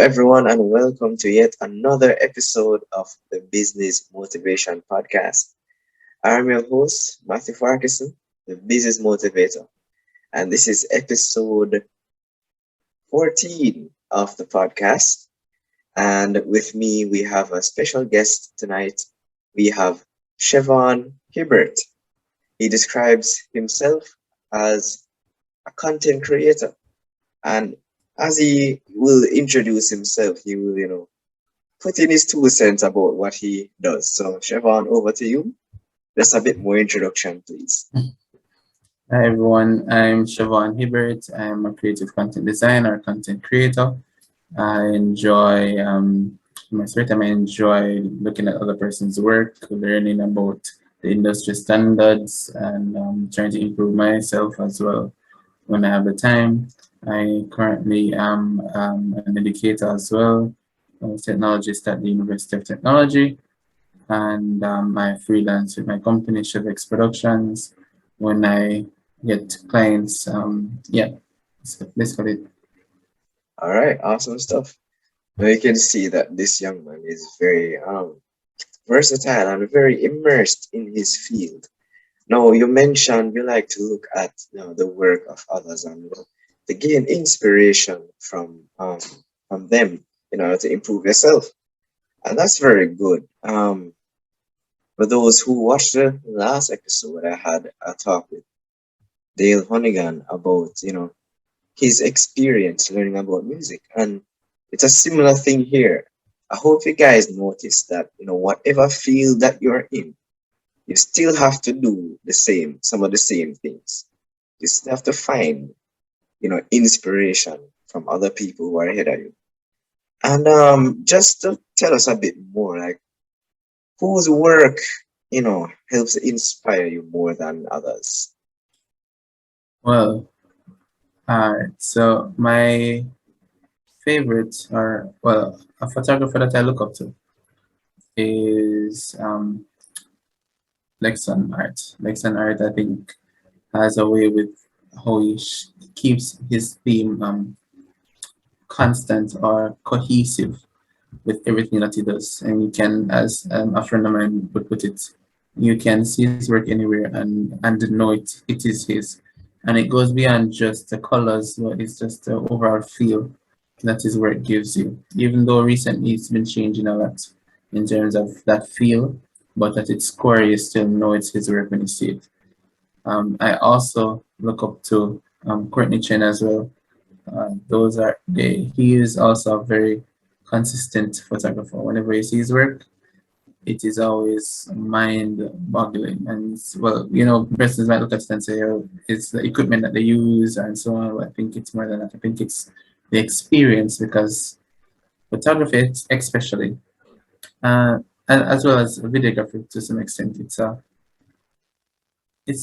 everyone, and welcome to yet another episode of the Business Motivation Podcast. I'm your host, Matthew Farquharson, the Business Motivator, and this is episode 14 of the podcast. And with me, we have a special guest tonight. We have Chevaughn Hibbert. He describes himself as a content creator, and as he will introduce himself, he will, put in his 2 cents about what he does. So, Chevaughn, over to you. Just a bit more introduction, please. Hi everyone, I'm Chevaughn Hibbert. I'm a creative content designer, content creator. I enjoy in my spare time. I enjoy looking at other person's work, learning about the industry standards, and trying to improve myself as well when I have the time. I currently am an educator as well, a technologist at the University of Technology, and I freelance with my company, Chevaughn Productions, when I get clients. Yeah, so basically it. All right, awesome stuff. Now you can see that this young man is very versatile and very immersed in his field. Now, you mentioned you like to look at the work of others and to gain inspiration from them in order to improve yourself, and that's very good. For those who watched the last episode, I had a talk with Dale Honnigan about his experience learning about music, and it's a similar thing here. I hope you guys notice that whatever field that you're in, you still have to do some of the same things. You still have to find inspiration from other people who are ahead of you. And just to tell us a bit more, like whose work helps inspire you more than others. Well, so my favorite, or well, a photographer that I look up to is Lexon Art. Lexon Art, I think, has a way with how he keeps his theme constant or cohesive with everything that he does. And you can, as a friend of mine would put it, you can see his work anywhere and know it is his. And it goes beyond just the colors, but it's just the overall feel that his work gives you. Even though recently it's been changing a lot in terms of that feel, but at its core, you still know it's his work when you see it. I also look up to Courtney Chen as well. He is also a very consistent photographer. Whenever you see his work, it is always mind-boggling. And persons might look at it and say, "Oh, it's the equipment that they use and so on." But I think it's more than that. I think it's the experience, because photography, especially, uh, and as well as videography to some extent, it's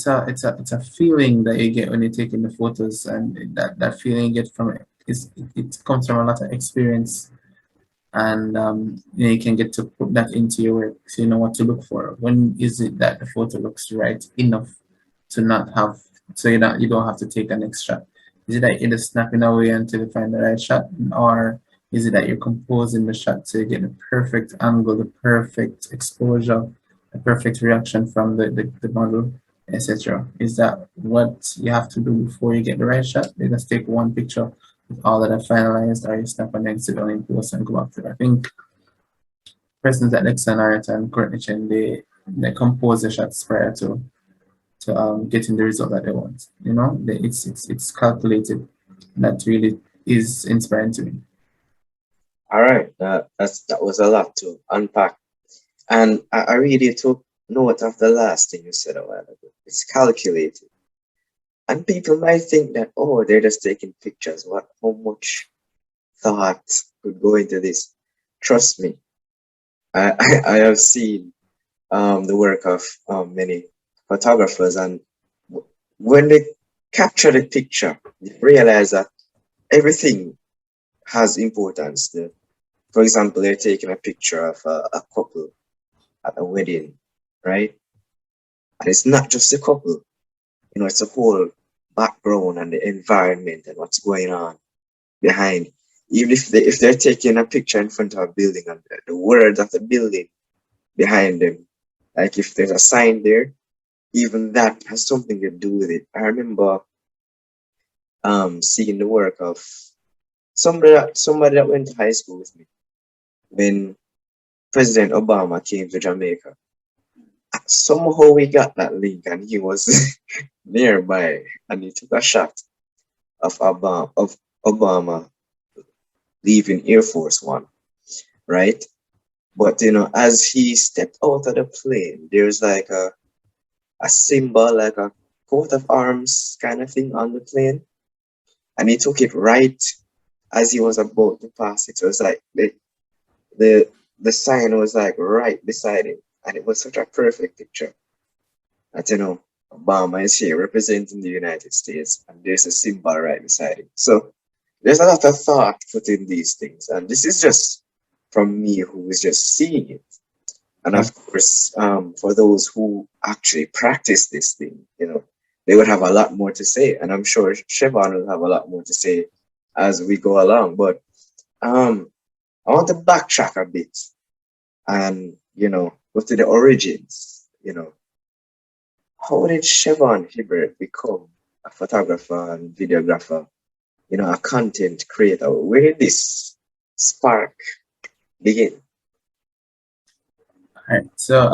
a feeling that you get when you're taking the photos, and that feeling you get from it it comes from a lot of experience, and you can get to put that into your work, so you know what to look for. When is it that the photo looks right enough to not have, so you don't have to take a next shot? Is it that you're just snapping away until you find the right shot, or is it that you're composing the shot so you get the perfect angle, the perfect exposure, the perfect reaction from the model, etc.? Is that what you have to do before you get the right shot? You just take one picture with all that are finalized, or you snap and then sit down in post and go back to it. I think persons like Nixon Art and Courtney Chen, they compose the shots prior to getting the result that they want. It's calculated. That really is inspiring to me. All right, that was a lot to unpack, and I really took note of the last thing you said a while ago. It's calculated, and people might think that they're just taking pictures. How much thought could go into this? Trust me, I have seen the work of many photographers, and when they capture the picture, you realize that everything has importance. For example, they're taking a picture of a couple at a wedding, right? And it's not just a couple, it's a whole background and the environment and what's going on behind. Even if they're taking a picture in front of a building and the words of the building behind them, like if there's a sign there, even that has something to do with it. I remember seeing the work of somebody that went to high school with me when President Obama came to Jamaica. Somehow we got that link, and he was nearby, and he took a shot of Obama leaving Air Force One, right? But as he stepped out of the plane, there's like a symbol, like a coat of arms kind of thing on the plane, and he took it right as he was about to pass it. So it's like the the sign was like right beside him, and it was such a perfect picture. That Obama is here representing the United States, and there's a symbol right beside him. So there's a lot of thought put in these things, and this is just from me who is just seeing it. And Yeah. of course, for those who actually practice this thing, they would have a lot more to say, and I'm sure Chevaughn will have a lot more to say as we go along. But um, I want to backtrack a bit and go to the origins. How did Chevaughn Hibbert become a photographer and videographer? A content creator. Where did this spark begin? Alright. So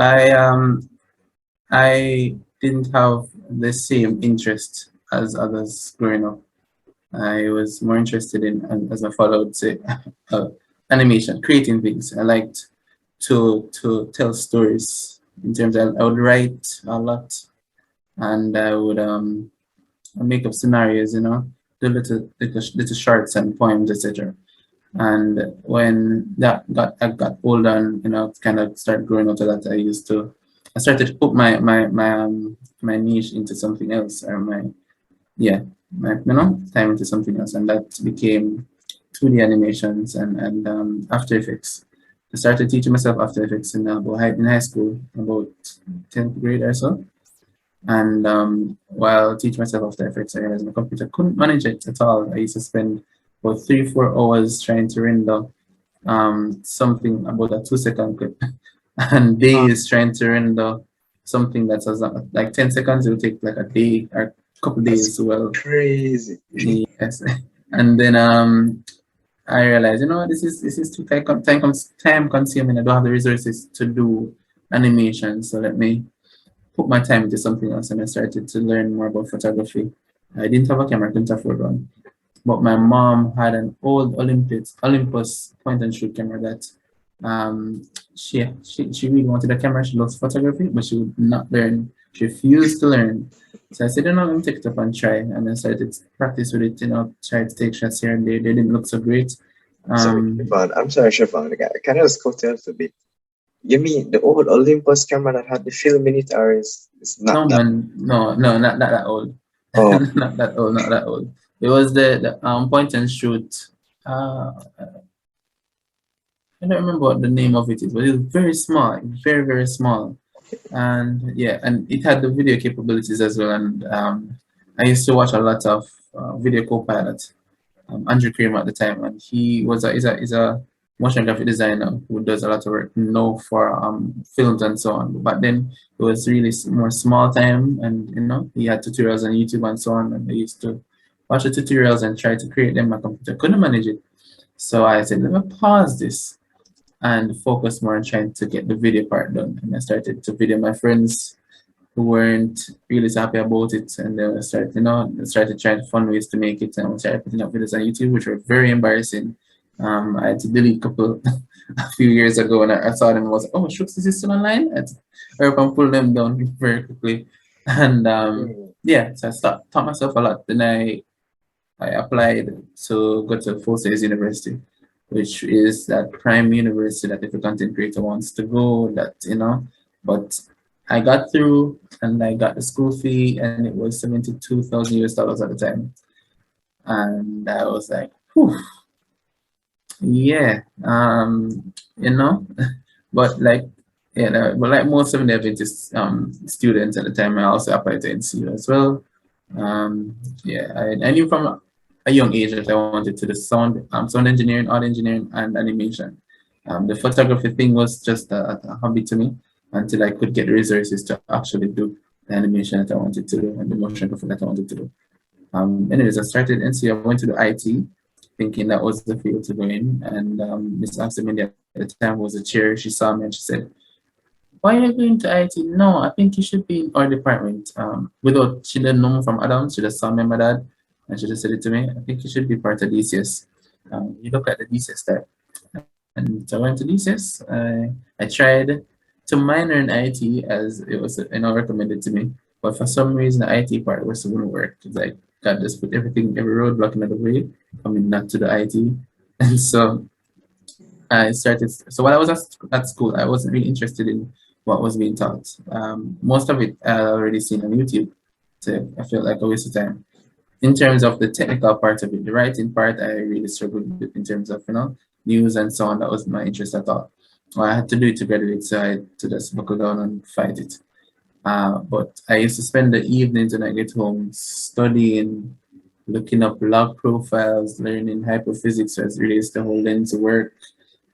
I didn't have the same interest as others growing up. I was more interested in, as my father would say, animation, creating things. I liked to tell stories. In terms of, I would write a lot, and I would make up scenarios, do little shorts and poems, etc. And when I got older and kind of started growing out of that, I started to put my niche into something else, or yeah my time into something else, and that became 2D animations and After Effects. I started teaching myself After Effects in high school, about 10th grade or so. And while teaching myself After Effects, I realized my computer couldn't manage it at all. I used to spend about 3-4 hours trying to render something about a 2 second clip, and days trying to render something that's like 10 seconds. It will take like a day or a couple That's days. Well, crazy. yes. And then I realized, this is too time consuming. I don't have the resources to do animation, so let me put my time into something else. And I started to learn more about photography. I didn't have a camera, I couldn't afford one, but my mom had an old Olympus point and shoot camera that she really wanted a camera. She loves photography, but she would not learn. She refused to learn. So I said, let me take it up and try. And I started to practice with it, tried to take shots here and there. They didn't look so great. Sorry, Um, Siobhan. I'm sorry, Siobhan. Can I just cut you off a bit? You mean the old Olympus camera that had the film in it, or is not no, that? man, no, not that old. Oh, Not that old. It was the point and shoot. I don't remember what the name of it is, but it was very small, very, very small. And yeah, and it had the video capabilities as well. And I used to watch a lot of Video Copilot, Andrew Kramer at the time, and he was is a motion graphic designer who does a lot of work now for films and so on. But then it was really more small time, and he had tutorials on YouTube and so on, and I used to watch the tutorials and try to create them. My computer couldn't manage it, so I said, let me pause this and focus more on trying to get the video part done. And I started to video my friends who weren't really happy about it, and then I started trying to find ways to make it, and I started putting up videos on YouTube, which were very embarrassing. I had to delete a couple a few years ago, and I saw them and was like, oh, shucks, this is still online. I hurry up and pull them down very quickly, and mm, yeah, so I taught myself a lot. Then I applied to go to Full Sails University, which is that prime university that if a content creator wants to go, but I got through and I got the school fee, and it was 72,000 US dollars at the time. And I was like, whew, yeah, but like, but like most of the Adventist students at the time, I also applied to NCU as well. Yeah, I knew from a young age that I wanted to do sound engineering, audio engineering, and animation. The photography thing was just a hobby to me until I could get the resources to actually do the animation that I wanted to do and the motion graphic that I wanted to do. Anyways, I started NC. I went to the IT, thinking that was the field to go in. And Miss Axelman at the time was a chair. She saw me and she said, "Why are you going to IT? No, I think you should be in our department." Without she didn't know me from Adam, she just saw me and my dad, and she just said it to me. "I think you should be part of DCS." You look at the DCS there, and so I went to DCS. I tried to minor in IT as it was recommended to me, but for some reason the IT part was wouldn't work. It's like God just put every roadblock in the way, coming not to the IT, and so I started. So while I was at school, I wasn't really interested in what was being taught. Most of it I already seen on YouTube, so I felt like a waste of time. In terms of the technical part of it, the writing part, I really struggled with in terms of news and so on. That was my interest at all. Well, I had to do it to graduate, so I had to just buckle down and fight it. But I used to spend the evenings when I get home studying, looking up log profiles, learning hyperphysics as it relates to whole lens work,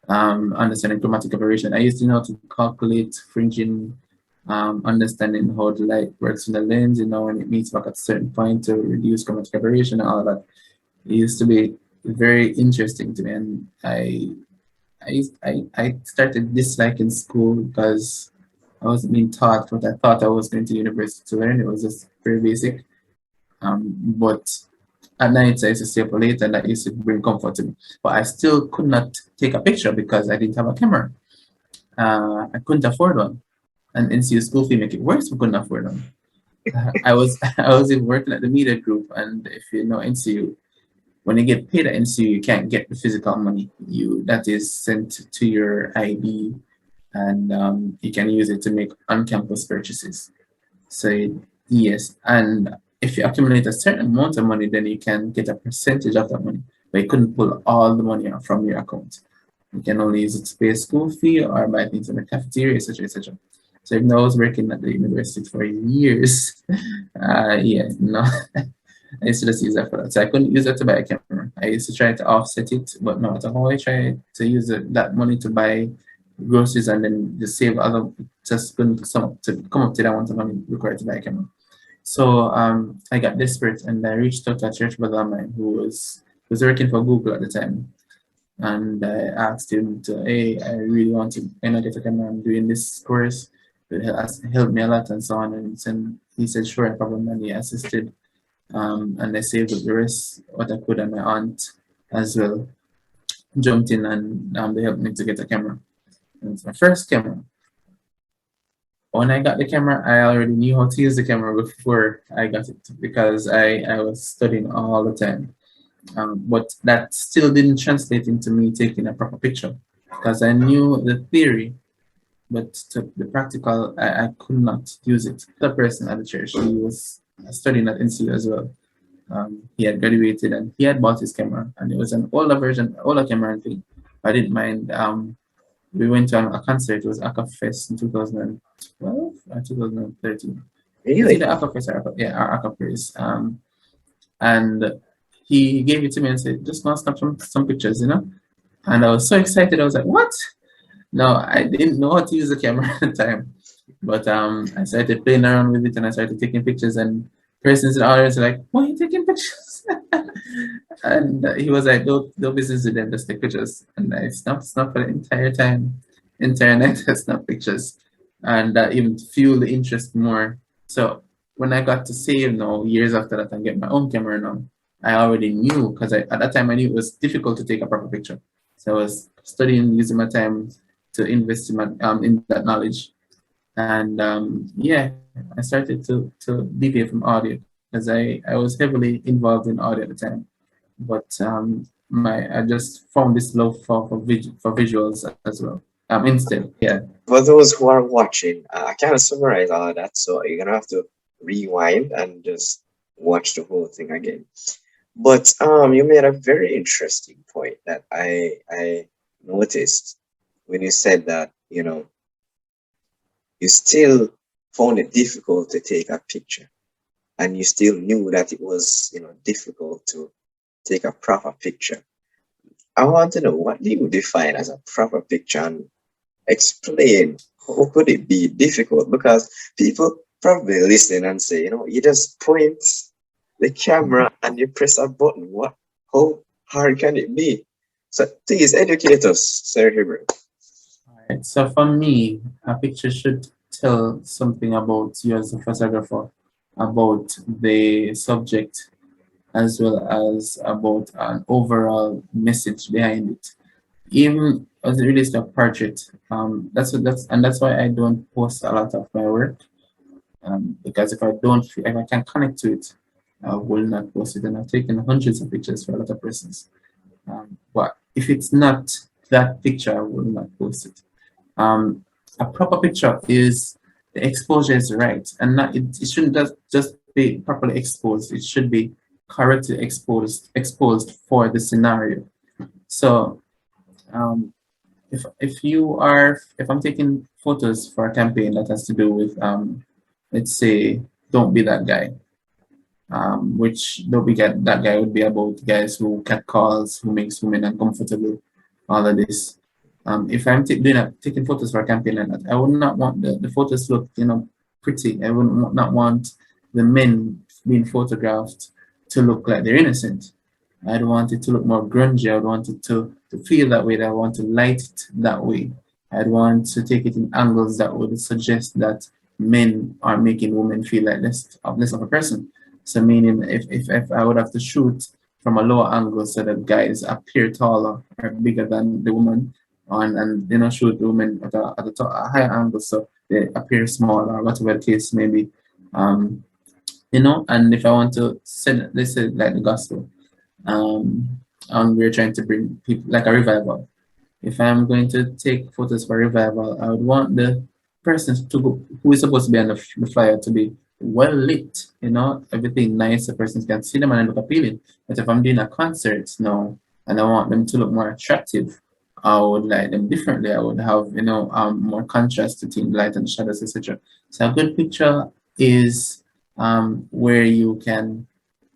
understanding chromatic aberration. I used to know how to calculate fringing, understanding how the light works in the lens, when it meets back at a certain point to reduce chromatic aberration and all that. It used to be very interesting to me, and I started disliking school because I wasn't being taught what I thought I was going to university to learn. It was just very basic. But at night I used to stay up late, and that used to bring comfort to me. But I still could not take a picture because I didn't have a camera. I couldn't afford one, and NCU school fee make it worse. We couldn't afford one. I was I was even working at the media group, and if you know NCU, when you get paid at NCU, you can't get the physical money. That is sent to your IB, and you can use it to make on-campus purchases. So yes, and if you accumulate a certain amount of money, then you can get a percentage of that money. But you couldn't pull all the money out from your account. You can only use it to pay a school fee or buy things in the cafeteria, etc., etc. So even though I was working at the university for years, yeah, no, I used to just use that for that. So I couldn't use that to buy a camera. I used to try to offset it, but no matter how I tried to use that money to buy groceries and then just save other, just couldn't come up to that amount of money required to buy a camera. So I got desperate and I reached out to a church brother of mine who was working for Google at the time. And I asked him to, hey, I really want to get a camera. I'm doing this course. It helped me a lot and so on. And he said, sure, no problem. And he assisted. And I saved up the rest, what I could, and my aunt as well jumped in and they helped me to get a camera. And it's my first camera. When I got the camera, I already knew how to use the camera before I got it because I was studying all the time. But that still didn't translate into me taking a proper picture because I knew the theory, but to the practical, I could not use it. The person at the church, he was studying at NCU as well. He had graduated and he had bought his camera, and it was an older version, older camera thing. I didn't mind. We went to a concert. It was Aka Fest in 2012 or 2013. It's Really? either Aka Fest or Aka Praise. And he gave it to me and said, just go and snap some pictures. And I was so excited. I was like, what? No, I didn't know how to use the camera at the time. But I started playing around with it and I started taking pictures. And persons in the audience were like, why are you taking pictures? And he was like, no business with them, just take pictures. And I snapped for the entire time, entire night, I snapped pictures. And that even fueled the interest more. So when I got to save now, years after that, and get my own camera now, I already knew because at that time I knew it was difficult to take a proper picture. So I was studying, using my time to invest in that knowledge. And yeah, I started to deviate from audio because I was heavily involved in audio at the time. But I just found this love for visuals as well. Instead, yeah. For those who are watching, I kind of summarize all of that, so you're gonna have to rewind and just watch the whole thing again. But you made a very interesting point that I noticed when you said that you still found it difficult to take a picture, and you still knew that it was difficult to take a proper picture. I want to know, what do you define as a proper picture, and explain how could it be difficult? Because people probably listen and say, you just point the camera and you press a button. What? How hard can it be? So please educate us, Sir Hibbert. Right. So for me, a picture should tell something about you as a photographer, about the subject, as well as about an overall message behind it. Even as it relates to a portrait, that's why I don't post a lot of my work. Because if I don't, if I can connect to it, I will not post it. And I've taken hundreds of pictures for a lot of persons. But if it's not that picture, I will not post it. Um, a proper picture is the exposure is right, and not it shouldn't just be properly exposed. It should be correctly exposed for the scenario. So um, if I'm taking photos for a campaign that has to do with let's say don't be that guy, which don't be that guy would be about guys who cat calls, who makes women uncomfortable, all of this. If I'm taking photos for a campaign like that, I would not want the photos look, pretty. I would not want the men being photographed to look like they're innocent. I'd want it to look more grungy. I'd want it to feel that way. I want to light it that way. I'd want to take it in angles that would suggest that men are making women feel like less of a person. So meaning if I would have to shoot from a lower angle so that guys appear taller or bigger than the woman, and shoot the women at a higher angle so they appear smaller or whatever the case may be. Um, and if I want to send, let's say like the gospel, and we're trying to bring people like a revival. If I'm going to take photos for revival, I would want the person who is supposed to be on the flyer to be well lit, everything nice, the person can see them and look appealing. But if I'm doing a concert now and I want them to look more attractive, I would light them differently. I would have, more contrast between light and shadows, etc. So a good picture is where you can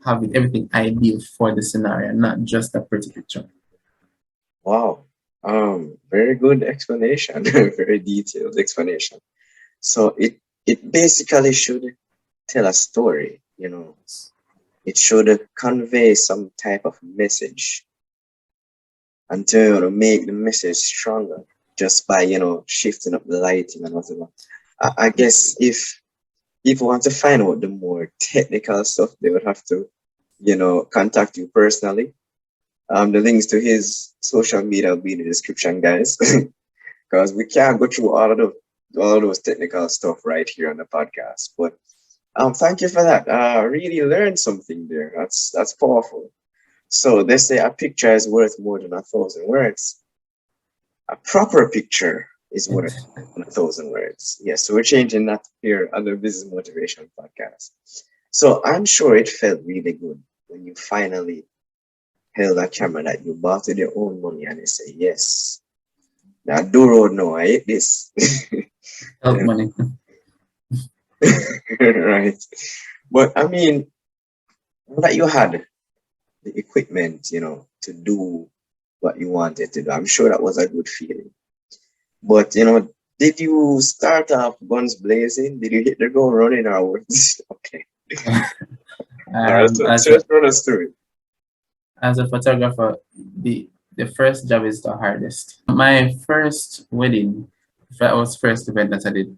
have everything ideal for the scenario, not just a pretty picture. Wow. Very good explanation. Very detailed explanation. So it basically should tell a story, It should convey some type of message, and to make the message stronger just by shifting up the lighting and whatever. I guess if people want to find out the more technical stuff, they would have to contact you personally. The links to his social media will be in the description, guys, because we can't go through all of those technical stuff right here on the podcast. But thank you for that. Really learned something there. That's powerful. So they say a picture is worth more than 1,000 words. A proper picture is worth more than 1,000 words. Yes, so we're changing that here on the Business Motivation podcast. So I'm sure it felt really good when you finally held a camera that you bought with your own money and you say, yes, now do road now, I hate this. Help money. Right. But I mean, that you had the equipment, to do what you wanted to do. I'm sure that was a good feeling. But did you start off guns blazing? Did you hit the ground running or what? Okay. All right, so As let's run us through it. a photographer, the first job is the hardest. My first wedding, that was first event that I did,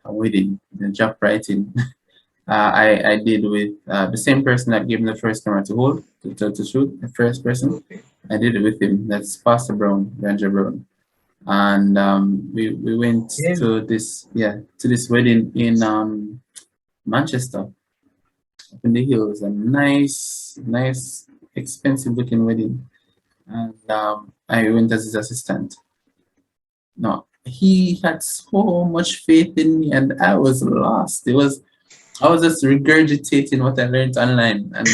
a wedding, the job writing. I did with the same person that gave me the first camera to hold to shoot, the first person. Okay. I did it with him. That's Pastor Brown, Ranger Brown, and we went Yeah. to this wedding in Manchester, up in the hills. A nice, expensive looking wedding, and I went as his assistant. No, he had so much faith in me, and I was lost. I was just regurgitating what I learned online, and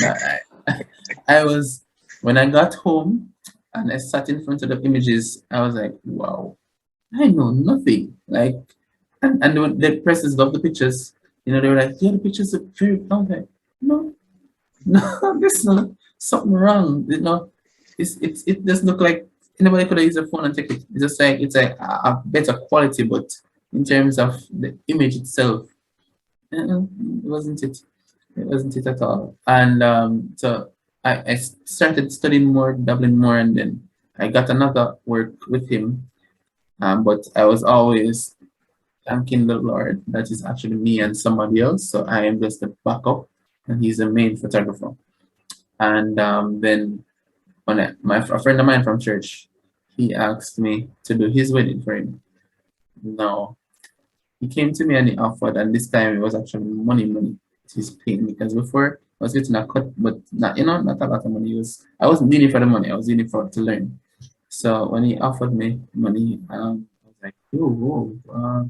I was when I got home and I sat in front of the images, I was like, wow, I know nothing. Like, and when the presses love the pictures, they were like, yeah, the pictures are very. I was like, no, no, this not. something wrong. It doesn't look like anybody could have used a phone and take it. It's just like it's like a better quality, but in terms of the image itself, it wasn't it. It wasn't it at all. And so I started studying more, dabbling more, and then I got another work with him. But I was always thanking the Lord that is actually me and somebody else. So I am just the backup, and he's the main photographer. And then when a friend of mine from church, he asked me to do his wedding for him. No, he came to me and he offered, and this time it was actually money. He's paying me because before I was getting a cut, but not not a lot of money. I wasn't doing it for the money. I was doing it for to learn. So when he offered me money, I was like, oh,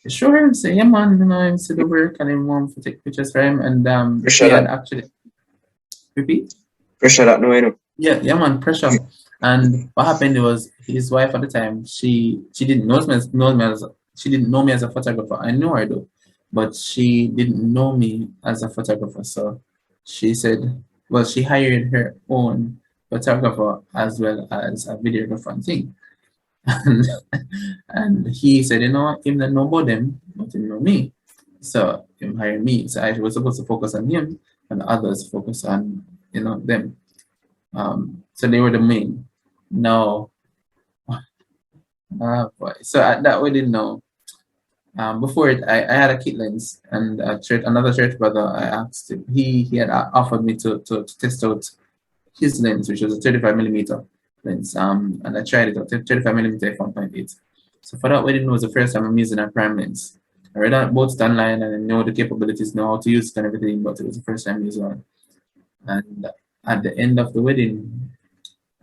sure. Say, yeah, man. I said the work and then want to take pictures for him, and he Pressure had that, actually repeat. pressure that, no, you know. Yeah, man, pressure. And what happened was his wife at the time, she didn't know me as she didn't know me as a photographer. I knew her though, but she didn't know me as a photographer. So she said, well, she hired her own photographer as well as a videographer and thing. And, and he said, him not know about them, but he know me. So him hired me. So I was supposed to focus on him and the others focus on, them. So they were the main. No, so at that we didn't know. Before it, I had a kit lens, and another church brother, I asked him, he had offered me to test out his lens, which was a 35 millimeter lens. And I tried it out, 35 millimeter f1.8. So for that wedding, it was the first time I'm using a prime lens. I read about it online and I know the capabilities, know how to use it and everything, but it was the first time using one. And at the end of the wedding,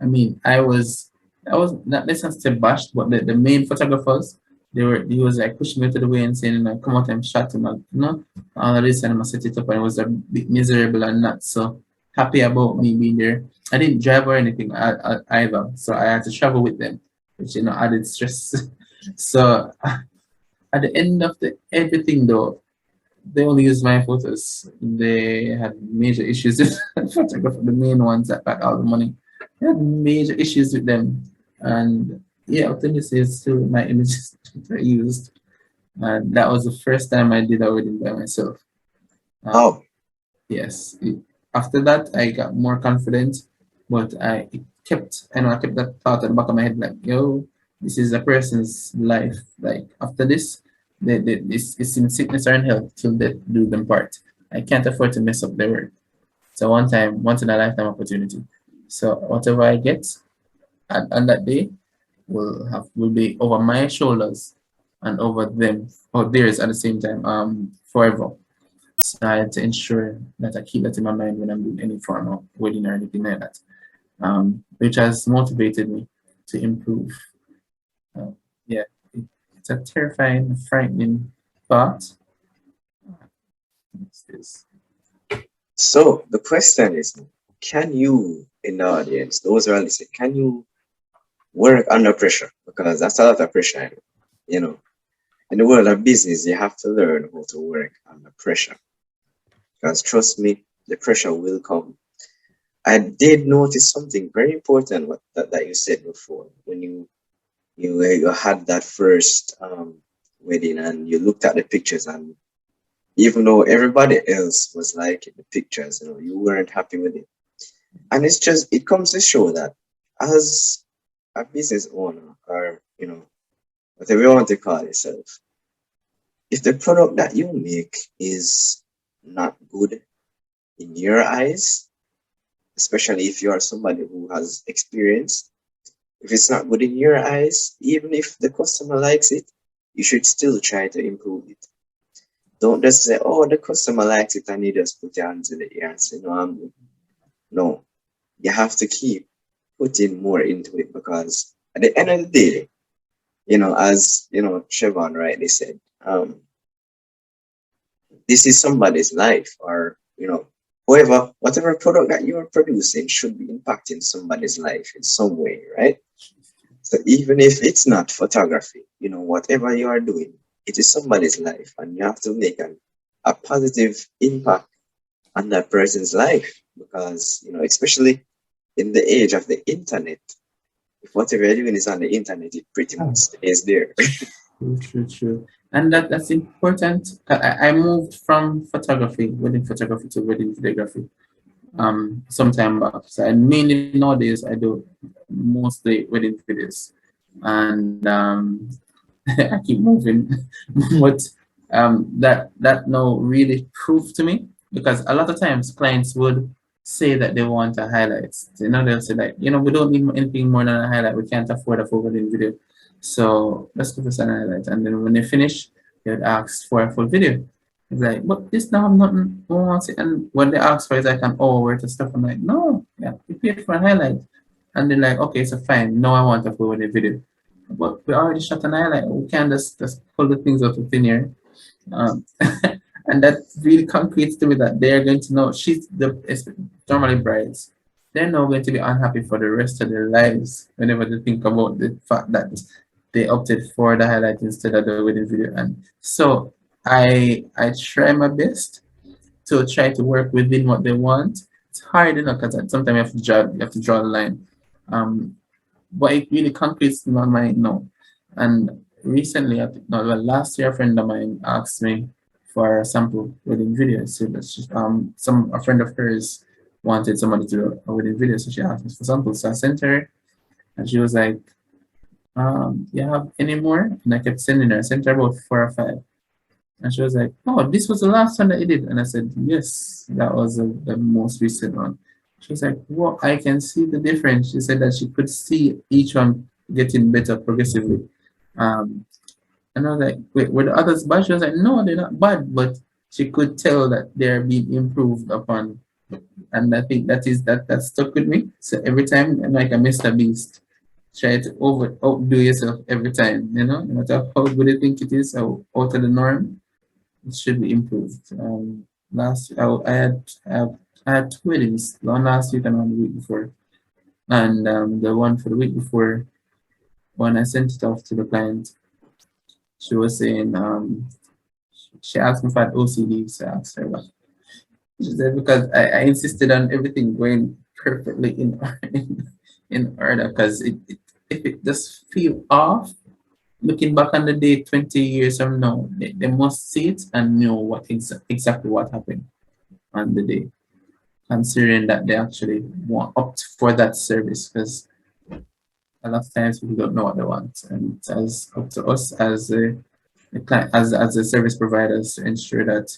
I mean, I was not necessarily bashed, but the main photographers, he was like pushing me to the way and saying, like, come out and shot him, all of this, and I set it up, and it was a bit miserable and not so happy about me being there. I didn't drive or anything either, so I had to travel with them, which added stress. So at the end of everything though, they only used my photos. They had major issues with the photographer, the main ones that got all the money. They had major issues with them. And yeah, up to this is still my images that I used. And that was the first time I did a wedding by myself. Um, Oh, yes. After that, I got more confident, but I kept that thought at the back of my head, like, yo, this is a person's life. Like after this, it's in sickness or in health till death do them part. I can't afford to mess up their work. So once in a lifetime opportunity. So whatever I get on that day will be over my shoulders and over them or theirs at the same time, forever. So I had to ensure that I keep that in my mind when I'm doing any form of wedding or anything like that, which has motivated me to improve. Uh, yeah, it's a terrifying, frightening thought. What's this? so the question is, can you, in the audience, those who are listening, can you work under pressure? Because that's a lot of pressure, you know. In the world of business, you have to learn how to work under pressure. Because trust me, the pressure will come. I did notice something very important that you said before when you had that first wedding and you looked at the pictures, and even though everybody else was liking the pictures, you weren't happy with it. And it comes to show that as a business owner, or whatever you want to call yourself, if the product that you make is not good in your eyes, especially if you are somebody who has experience, if it's not good in your eyes, even if the customer likes it, you should still try to improve it. Don't just say, oh, the customer likes it and you just put your hands in the air and say, no, I'm good. No, you have to keep putting more into it, because at the end of the day, as Chevaughn rightly said, this is somebody's life, or however, whatever product that you're producing should be impacting somebody's life in some way, right? So even if it's not photography, whatever you are doing, it is somebody's life, and you have to make a positive impact on that person's life because, especially in the age of the internet, if whatever you're doing is on the internet, it pretty much stays there. True, true, true. And that's important. I moved from photography, wedding photography to wedding videography, some time back. So I mainly nowadays I do mostly wedding videos, and I keep moving, but that now really proved to me because a lot of times clients would say that they want a highlight. They'll say like, we don't need anything more than a highlight. We can't afford a full wedding video, so let's give us an highlight. And then when they finish, they'd ask for a full video. It's like, but this now I'm not wants it. And when they ask for it, like an hour worth of stuff, I'm like, no, yeah, you paid for a highlight. And they're like, okay, so fine. No, I want a full wedding video. But we already shot an highlight. We can't just pull the things out of thin air. Um, and that really concretes to me that they're going to know normally brides. They're not going to be unhappy for the rest of their lives whenever they think about the fact that they opted for the highlight instead of the wedding video. And so I try my best to try to work within what they want. It's hard, because sometimes you have to draw the line. Um, but it really concretes in my mind now. And recently, I think, no, well, last year, a friend of mine asked me for a sample wedding video. So that's just, a friend of hers wanted somebody to do a wedding video, so she asked me for samples. So I sent her, and she was like, "You have any more?" And I kept sending her. I sent her about 4 or 5. And she was like, "Oh, this was the last one that you did." And I said, "Yes, that was the most recent one." She was like, "Well, I can see the difference." She said that she could see each one getting better progressively. Um, and I was like, "Wait, were the others bad?" She was like, "No, they're not bad, but she could tell that they're being improved upon." And I think that stuck with me. So every time I'm like a Mr. Beast, try to outdo yourself every time, no matter how good you think it is or out of the norm, it should be improved. Last I had 2 weddings, one last week and one the week before, and the one for the week before, when I sent it off to the client, she was saying, she asked me if I had OCD, so I asked her what. She said because I insisted on everything going perfectly in order, because if it just feel off, looking back on the day 20 years from now, they must see it and know exactly what happened on the day, considering that they actually want opt for that service, because a lot of times people don't know what they want, and it's as up to us as the client, as the service providers, to ensure that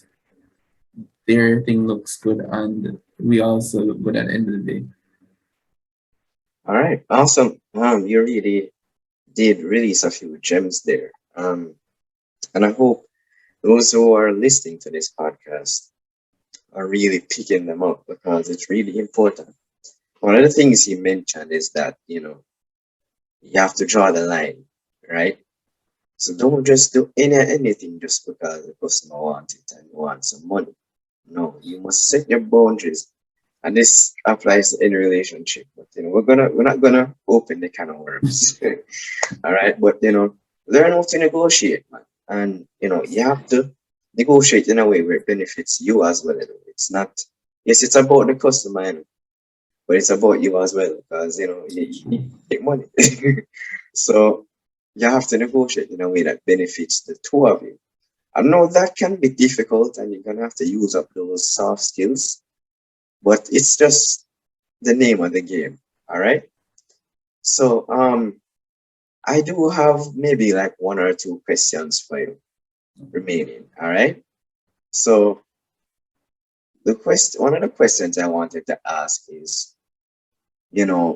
their thing looks good and we also look good at the end of the day. All right, awesome. You really did release a few gems there. And I hope those who are listening to this podcast are really picking them up because it's really important. One of the things he mentioned is that, you have to draw the line, right? So don't just do anything just because the customer wants it and you want some money. No, you must set your boundaries. And this applies to any relationship. But we're not gonna open the can of worms. All right. But learn how to negotiate, man. And you have to negotiate in a way where it benefits you as well. It's not, yes, it's about the customer, but it's about you as well because you make money. So you have to negotiate in a way that benefits the two of you. I know that can be difficult and you're gonna have to use up those soft skills, but it's just the name of the game. All right. So I do have maybe like 1 or 2 questions for you remaining. All right. So one of the questions I wanted to ask is,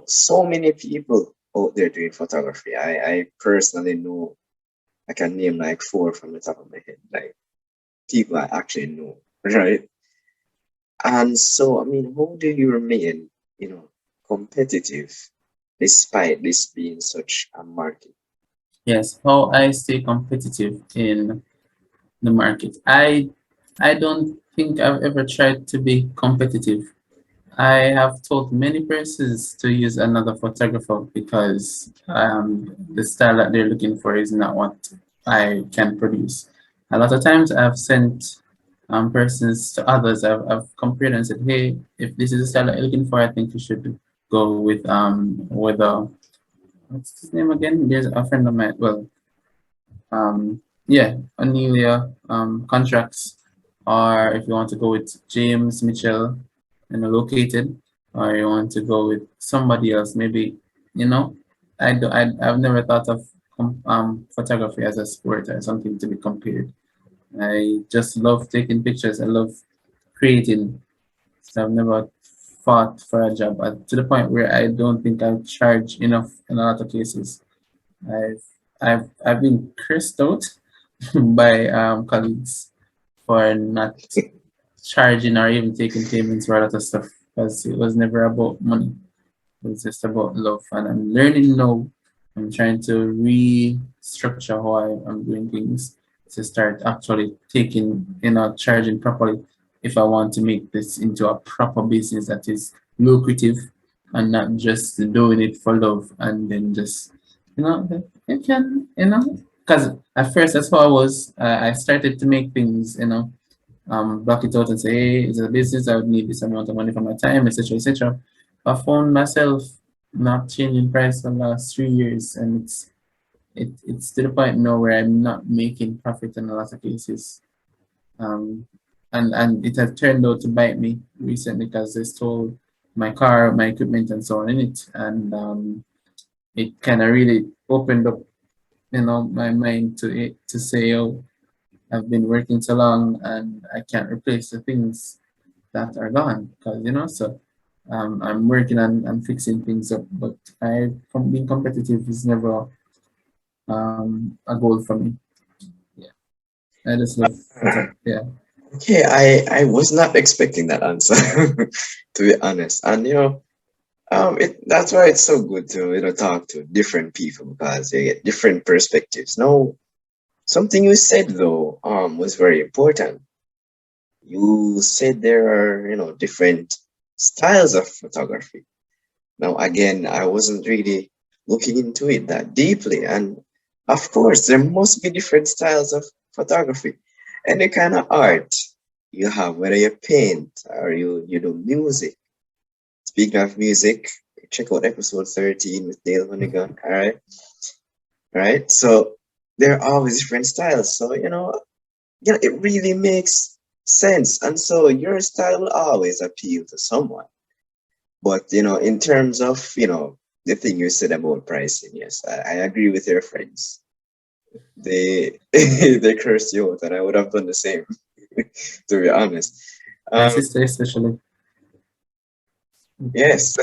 so many people out there doing photography. I personally know, I can name like 4 from the top of my head, like people I actually know, right? And so, I mean, how do you remain, competitive despite this being such a market? Yes, how I stay competitive in the market. I don't think I've ever tried to be competitive. I have told many persons to use another photographer because the style that they're looking for is not what I can produce. A lot of times I've sent persons to others. I've compared and said, hey, if this is the style that you're looking for, I think you should go with what's his name again? There's a friend of mine. Well, yeah, Anelia contracts, or if you want to go with James Mitchell, located, or you want to go with somebody else, maybe, you know, I've never thought of photography as a sport or something to be compared. I just love taking pictures. I love creating. So I've never fought for a job to the point where I don't think I charge enough in a lot of cases. I've I've been cursed out by colleagues for not charging or even taking payments for a lot of stuff because it was never about money. It's just about love, and I'm learning now. I'm trying to restructure how I'm doing things to start actually taking, charging properly if I want to make this into a proper business that is lucrative and not just doing it for love and then just, it can, because at first that's how I was. I started to make things, block it out and say, hey, it's a business, I would need this amount of money for my time, etc., etc. I found myself not changing price for the last 3 years, and it's to the point now where I'm not making profit in a lot of cases. Um, and it has turned out to bite me recently because they stole my car, my equipment, and so on in it, and it kind of really opened up, my mind to it to say, oh, I've been working so long and I can't replace the things that are gone because so I'm working on fixing things up, but being competitive is never a goal for me. Yeah, I just love Ah, yeah. okay, I was not expecting that answer, to be honest. And that's why it's so good to talk to different people because you get different perspectives. Now, something you said though was very important. You said there are different styles of photography. Now, again, I wasn't really looking into it that deeply. And of course, there must be different styles of photography. Any kind of art you have, whether you paint or you do music. Speaking of music, check out episode 13 with Dale Hoonigan. All right. Right. So there are always different styles. So, it really makes sense. And so your style will always appeal to someone. But in terms of the thing you said about pricing, yes, I agree with your friends. They they cursed you out, and I would have done the same, to be honest. My Um, sister especially. yes,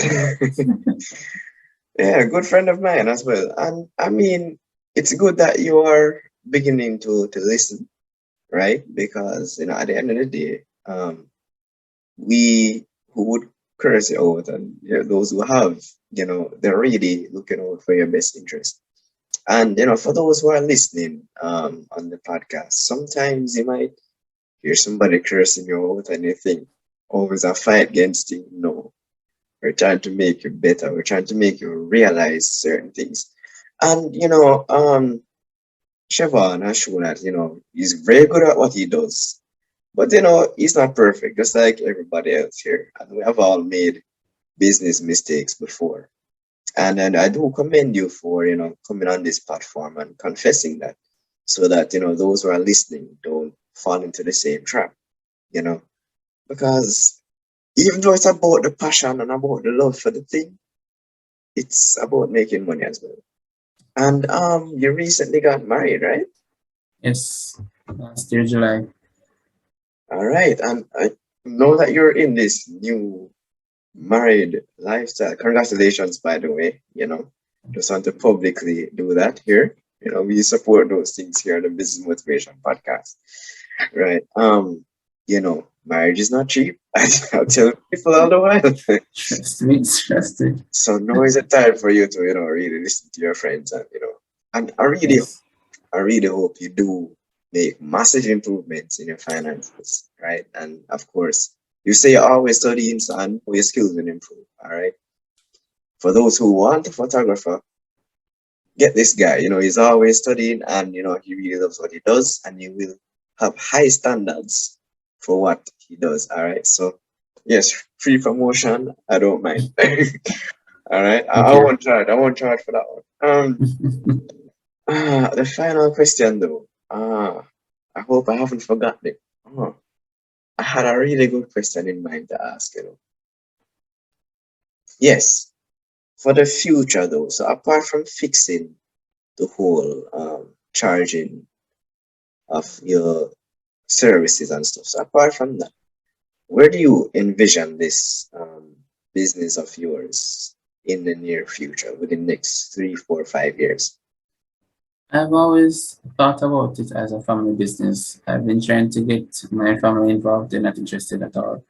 yeah, good friend of mine as well. And I mean, it's good that you are beginning to listen, right? Because at the end of the day, we who would curse you out, and those who have, they're really looking out for your best interest. And for those who are listening on the podcast, sometimes you might hear somebody cursing you out and you think, oh, it's a fight against you. No, we're trying to make you better. We're trying to make you realize certain things. And Chevaughn has shown that, he's very good at what he does. But he's not perfect, just like everybody else here. And we have all made business mistakes before. And I do commend you for, coming on this platform and confessing that so that, those who are listening don't fall into the same trap, you know, because even though it's about the passion and about the love for the thing, it's about making money as well. And you recently got married, right? Yes, last year July. All right. And I know that you're in this new married lifestyle. Congratulations, by the way. Just want to publicly do that here. We support those things here on the Business Motivation Podcast, right? Marriage is not cheap. I tell people all the while. Trust me, trust me. So now is the time for you to, really listen to your friends and and Yes, I really hope you do make massive improvements in your finances, right? And of course, you say you're always studying, so I know your skills will improve, all right? For those who want a photographer, get this guy. He's always studying and he really loves what he does, and he will have high standards for what he does. All right. So yes, free promotion. I don't mind. All right. Thank I you. won't charge. I won't charge for that one. The final question though. I hope I haven't forgotten it. I had a really good question in mind to ask, you know. Yes, for the future though. So apart from fixing the whole charging of your services and stuff. So apart from that, where do you envision this business of yours in the near future, within the next 3, 4, 5 years? I've always thought about it as a family business. I've been trying to get my family involved. They're not interested at all.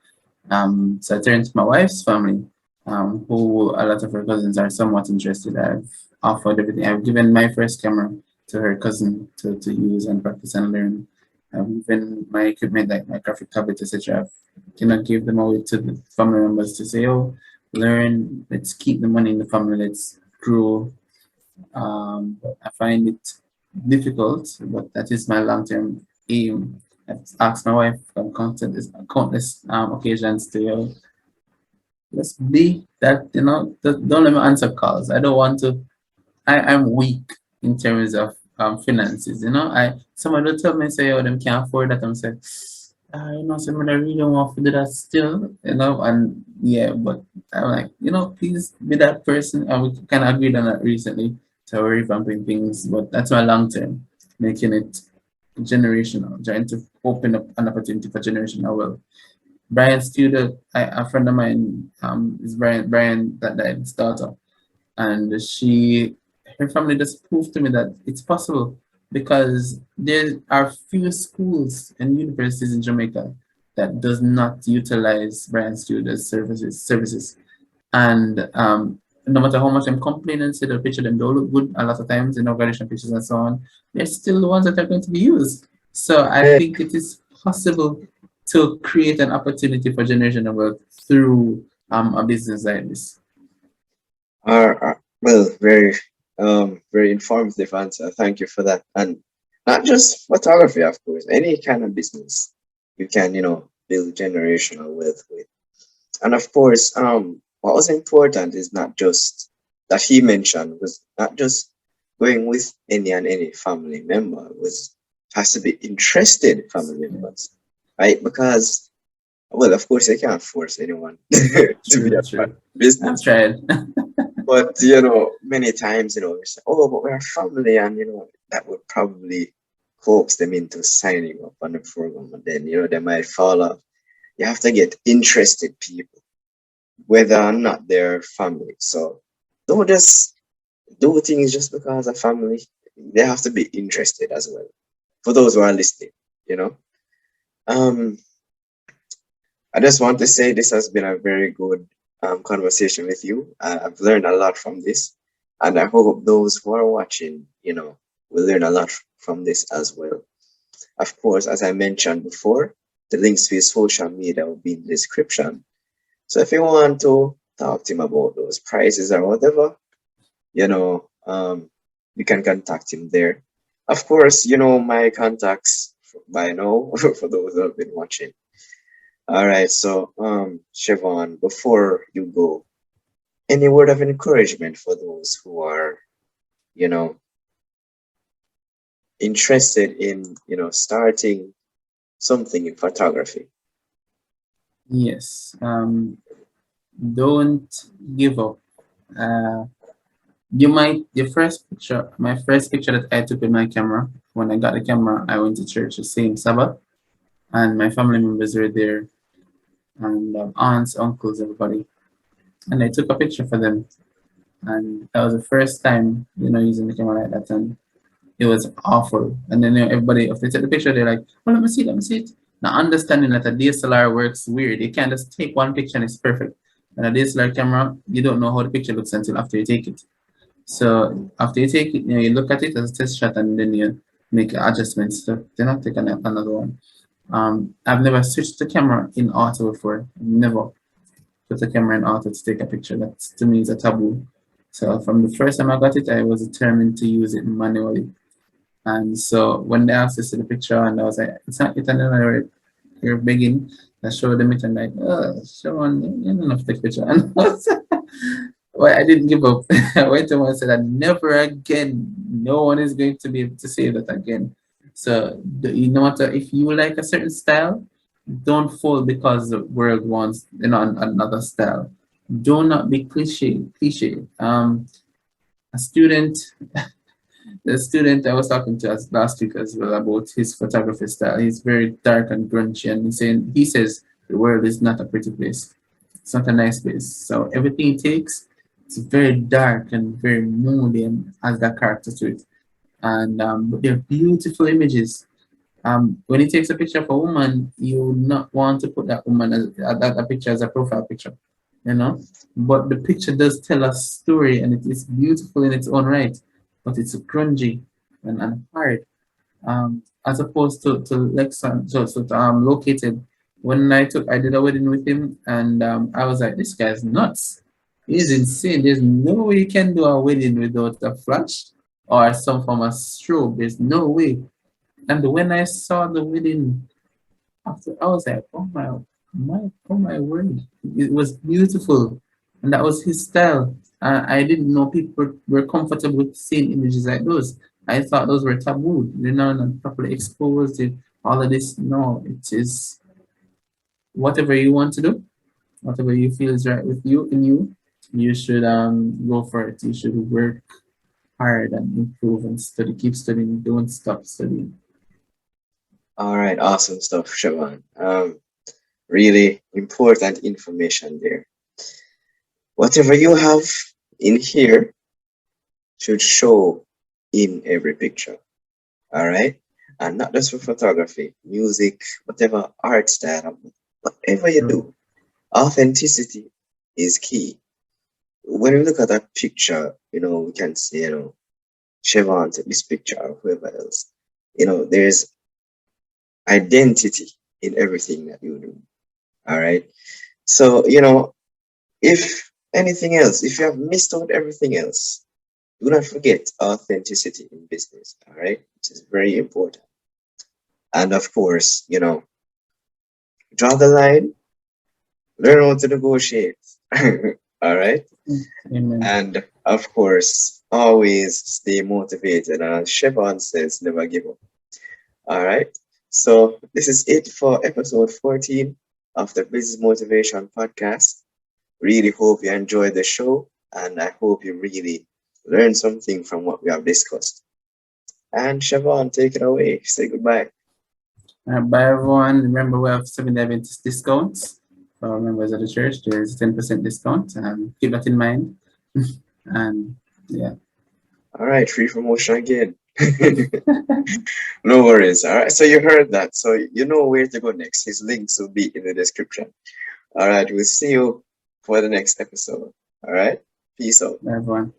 So I turned to my wife's family, who a lot of her cousins are somewhat interested. I've offered everything. I've given my first camera to her cousin to use and practice and learn. I've given my equipment like my graphic tablet, etc. I cannot give them away to the family members to say, "Oh, learn. Let's keep the money in the family. Let's grow." But I find it difficult, but that is my long-term aim. I've asked my wife on countless occasions to just be that, don't let me answer calls. I don't want to, I'm weak in terms of finances. Someone will tell me, say, oh, them can't afford that. I'm saying, someone I really don't want to do that still, and yeah, but I'm like, please be that person. And we kind of agreed on that recently. So we're revamping things, but that's my long term, making it generational, trying to open up an opportunity for generational wealth. Brian Studer, a friend of mine, is Brian that died, his daughter, and her family just proved to me that it's possible because there are few schools and universities in Jamaica that does not utilize Brian Studer's services. And no matter how much I'm complaining and say the picture them don't look good a lot of times in organization pictures and so on, they're still the ones that are going to be used. So I Yeah. think it is possible to create an opportunity for generational wealth through a business like this. Well, very informative answer. Thank you for that. And not just photography, of course, any kind of business you can, build generational wealth with. And of course, what was important is not just that he mentioned was not just going with any and any family member, was has to be interested family members, right? Because well, of course, they can't force anyone to be True, a part true. of the I've business. tried. But many times, we say, "Oh, but we're a family," and that would probably coax them into signing up on the program, and then they might fall off. You have to get interested people, whether or not they're family. So don't just do things just because of family. They have to be interested as well. For those who are listening, you know. Um, I just want to say this has been a very good conversation with you. I've learned a lot from this, and I hope those who are watching, will learn a lot from this as well. Of course, as I mentioned before, the links to his social media will be in the description. So if you want to talk to him about those prices or whatever, you can contact him there. Of course, my contacts by now for those who have been watching. All right, so Chevaughn, before you go, any word of encouragement for those who are, you know, interested in, starting something in photography? Yes. Don't give up. Uh, my first picture that I took with my camera, when I got the camera, I went to church the same Sabbath, and my family members were there, and aunts, uncles, everybody. And I took a picture for them. And that was the first time, using the camera like that. And it was awful. And then everybody, if they take the picture, they're like, "Oh, let me see it." Now, understanding that a DSLR works weird, you can't just take one picture and it's perfect. And a DSLR camera, you don't know how the picture looks until after you take it. So after you take it, you look at it as a test shot and then you make adjustments. So then I'll take another one. I've never switched the camera in auto before. Never put the camera in auto to take a picture. That to me is a taboo. So from the first time I got it, I was determined to use it manually. And so when they asked us to the picture, and I was like, it's not it, and then you're begging. I show them it and like, oh, Chevaughn, you don't have to take picture. And well, I didn't give up. I went to him and said, never again. No one is going to be able to say that again. So you know what? If you like a certain style, don't fall because the world wants another style. Do not be cliche. A student the student I was talking to us last week as well about his photography style. He's very dark and grungy, and he says the world is not a pretty place. It's not a nice place. So everything he takes, it's very dark and very moody and has that character to it. And but they're beautiful images. When he takes a picture of a woman, you not want to put that woman that picture as a profile picture, you know. But the picture does tell a story, and it is beautiful in its own right. But it's grungy and hard. As opposed to Lexan, located. When I did a wedding with him, and I was like, this guy's nuts. He's insane. There's no way you can do a wedding without a flash or some form of strobe. There's no way. And when I saw the wedding after, I was like, oh my word! It was beautiful, and that was his style. I didn't know people were comfortable with seeing images like those. I thought those were taboo. Not properly exposed. All of this. No, it is whatever you want to do, whatever you feel is right with you and you. You should go for it. You should work hard and improve and study. Keep studying. Don't stop studying. All right, awesome stuff, Siobhan. Really important information there. Whatever you have in here should show in every picture. All right, and not just for photography, music, whatever art style, whatever you do, authenticity is key. When we look at that picture, we can say, Chevaughn took this picture or whoever else. There's identity in everything that you do. All right. So, if anything else, if you have missed out everything else, do not forget authenticity in business. All right. Which is very important. And of course, draw the line, learn how to negotiate. All right. Amen. And of course, always stay motivated. And as Chevaughn says, never give up. All right. So this is it for episode 14 of the Business Motivation Podcast. Really hope you enjoyed the show, and I hope you really learned something from what we have discussed. And Chevaughn, take it away. Say goodbye. Bye everyone. Remember we have 7 Adventist discounts for members of the church. There's 10% discount. Keep that in mind. And yeah. All right, free promotion again. No worries. All right, so you heard that. So you know where to go next. His links will be in the description. All right, we'll see you for the next episode. All right, peace out. Bye everyone.